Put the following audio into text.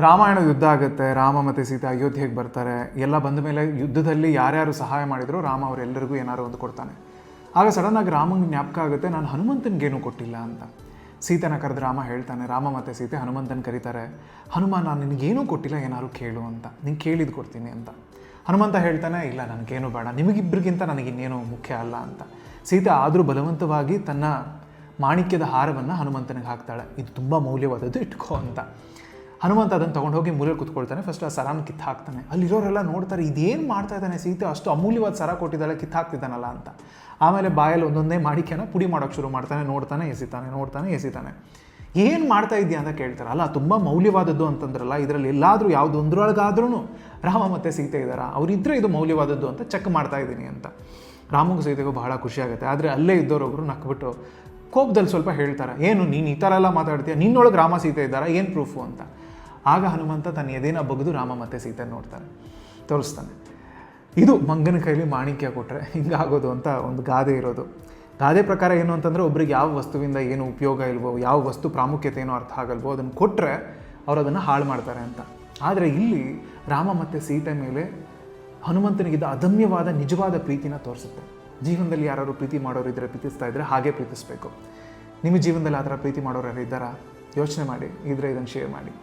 ರಾಮಾಯಣ ಯುದ್ಧ ಆಗುತ್ತೆ, ರಾಮ ಮತ್ತು ಸೀತೆ ಅಯೋಧ್ಯೆಗೆ ಬರ್ತಾರೆ. ಎಲ್ಲ ಬಂದ ಮೇಲೆ ಯುದ್ಧದಲ್ಲಿ ಯಾರ್ಯಾರು ಸಹಾಯ ಮಾಡಿದ್ರು ರಾಮ ಅವರೆಲ್ಲರಿಗೂ ಏನಾರು ಒಂದು ಕೊಡ್ತಾನೆ. ಆಗ ಸಡನ್ನಾಗಿ ರಾಮಂಗೆ ಜ್ಞಾಪಕ ಆಗುತ್ತೆ, ನಾನು ಹನುಮಂತನಿಗೇನು ಕೊಟ್ಟಿಲ್ಲ ಅಂತ. ಸೀತೆನ ಕರೆದು ರಾಮ ಹೇಳ್ತಾನೆ, ರಾಮ ಮತ್ತು ಸೀತೆ ಹನುಮಂತನ ಕರೀತಾರೆ. ಹನುಮ, ನಾನು ನಿನಗೇನೂ ಕೊಟ್ಟಿಲ್ಲ, ಏನಾದ್ರು ಕೇಳು ಅಂತ, ನಿಂಗೆ ಕೇಳಿದ್ದು ಕೊಡ್ತೀನಿ ಅಂತ. ಹನುಮಂತ ಹೇಳ್ತಾನೆ, ಇಲ್ಲ ನನಗೇನು ಬೇಡ, ನಿಮಗಿಬ್ಬರಿಗಿಂತ ನನಗಿನ್ನೇನು ಮುಖ್ಯ ಅಲ್ಲ ಅಂತ. ಸೀತೆ ಆದರೂ ಬಲವಂತವಾಗಿ ತನ್ನ ಮಾಣಿಕ್ಯದ ಹಾರವನ್ನು ಹನುಮಂತನಿಗೆ ಹಾಕ್ತಾಳೆ. ಇದು ತುಂಬ ಮೌಲ್ಯವಾದದ್ದು, ಇಟ್ಕೋ ಅಂತ. ಹನುಮಂತ ಅದನ್ನು ತೊಗೊಂಡು ಹೋಗಿ ಮೂಲೆಯಲ್ಲಿ ಕೂತ್ಕೊಳ್ತಾನೆ. ಫಸ್ಟ್ ಆ ಸರಾನ ಕಿತ್ತು ಹಾಕ್ತಾನೆ. ಅಲ್ಲಿರೋರೆಲ್ಲ ನೋಡ್ತಾರೆ, ಇದೇನು ಮಾಡ್ತಾ ಇದ್ದಾನೆ ಸೀತೆ, ಅಷ್ಟು ಅಮೂಲ್ಯವಾದ ಸರ ಕೊಟ್ಟಿದ್ದಾಳೆ, ಕಿತ್ತು ಹಾಕ್ತಿದ್ದಾನಲ್ಲ ಅಂತ. ಆಮೇಲೆ ಬಾಯಲ್ಲಿ ಒಂದೊಂದೇ ಮಾಣಿಕ್ಯನ ಪುಡಿ ಮಾಡೋಕ್ಕೆ ಶುರು ಮಾಡ್ತಾನೆ. ನೋಡ್ತಾನೆ ಎಸಿತಾನೆ. ಏನು ಮಾಡ್ತಾ ಇದೆಯಾ ಅಂತ ಕೇಳ್ತಾರೆ. ಅಲ್ಲ, ತುಂಬ ಮೌಲ್ಯವಾದದ್ದು ಅಂತಂದ್ರಲ್ಲ, ಇದರಲ್ಲಿ ಎಲ್ಲಾದರೂ ಯಾವುದು ಒಂದ್ರೊಳಗಾದ್ರೂ ರಾಮ ಮತ್ತು ಸೀತೆ ಇದ್ದಾರಾ, ಅವರಿದ್ದರೆ ಇದು ಮೌಲ್ಯವಾದದ್ದು ಅಂತ ಚೆಕ್ ಮಾಡ್ತಾ ಇದ್ದೀನಿ ಅಂತ. ರಾಮಗೂ ಸೀತೆಗೂ ಬಹಳ ಖುಷಿಯಾಗುತ್ತೆ. ಆದರೆ ಅಲ್ಲೇ ಇದ್ದವರೊಬ್ಬರು ನಕ್ಬಿಟ್ಟು ಕೋಪದಲ್ಲಿ ಸ್ವಲ್ಪ ಹೇಳ್ತಾರೆ, ಏನು ನೀನು ಈ ಥರ ಎಲ್ಲ ಮಾತಾಡ್ತೀಯ, ನಿನ್ನೊಳಗೆ ರಾಮ ಸೀತೆ ಇದ್ದಾರಾ, ಏನು ಪ್ರೂಫು ಅಂತ. ಆಗ ಹನುಮಂತ ತನ್ನ ಎದೆನ ಬಗೆದು ರಾಮ ಮತ್ತು ಸೀತೆ ತೋರಿಸ್ತಾನೆ. ಇದು ಮಂಗನ ಕೈಲಿ ಮಾಣಿಕ್ಯ ಕೊಟ್ಟರೆ ಹಿಂಗಾಗೋದು ಅಂತ ಒಂದು ಗಾದೆ ಇರೋದು. ಗಾದೆ ಪ್ರಕಾರ ಏನು ಅಂತಂದರೆ, ಒಬ್ರಿಗೆ ಯಾವ ವಸ್ತುವಿಂದ ಏನು ಉಪಯೋಗ ಇಲ್ವೋ, ಯಾವ ವಸ್ತು ಪ್ರಾಮುಖ್ಯತೆ ಏನೋ ಅರ್ಥ ಆಗಲ್ವೋ ಅದನ್ನು ಕೊಟ್ಟರೆ ಅವರು ಅದನ್ನು ಹಾಳು ಮಾಡ್ತಾರೆ ಅಂತ. ಆದರೆ ಇಲ್ಲಿ ರಾಮ ಮತ್ತು ಸೀತೆ ಮೇಲೆ ಹನುಮಂತನಿಗಿದ್ದ ಅದಮ್ಯವಾದ ನಿಜವಾದ ಪ್ರೀತಿನ ತೋರಿಸುತ್ತೆ. ಜೀವನದಲ್ಲಿ ಯಾರು ಪ್ರೀತಿ ಮಾಡೋರು ಇದ್ದರೆ, ಪ್ರೀತಿಸ್ತಾ ಇದ್ದರೆ ಹಾಗೆ ಪ್ರೀತಿಸಬೇಕು. ನಿಮ್ಮ ಜೀವನದಲ್ಲಿ ಆ ಥರ ಪ್ರೀತಿ ಮಾಡೋರು ಯಾರು ಇದ್ದಾರಾ? ಯೋಚನೆ ಮಾಡಿ, ಇದ್ದರೆ ಇದನ್ನು ಶೇರ್ ಮಾಡಿ.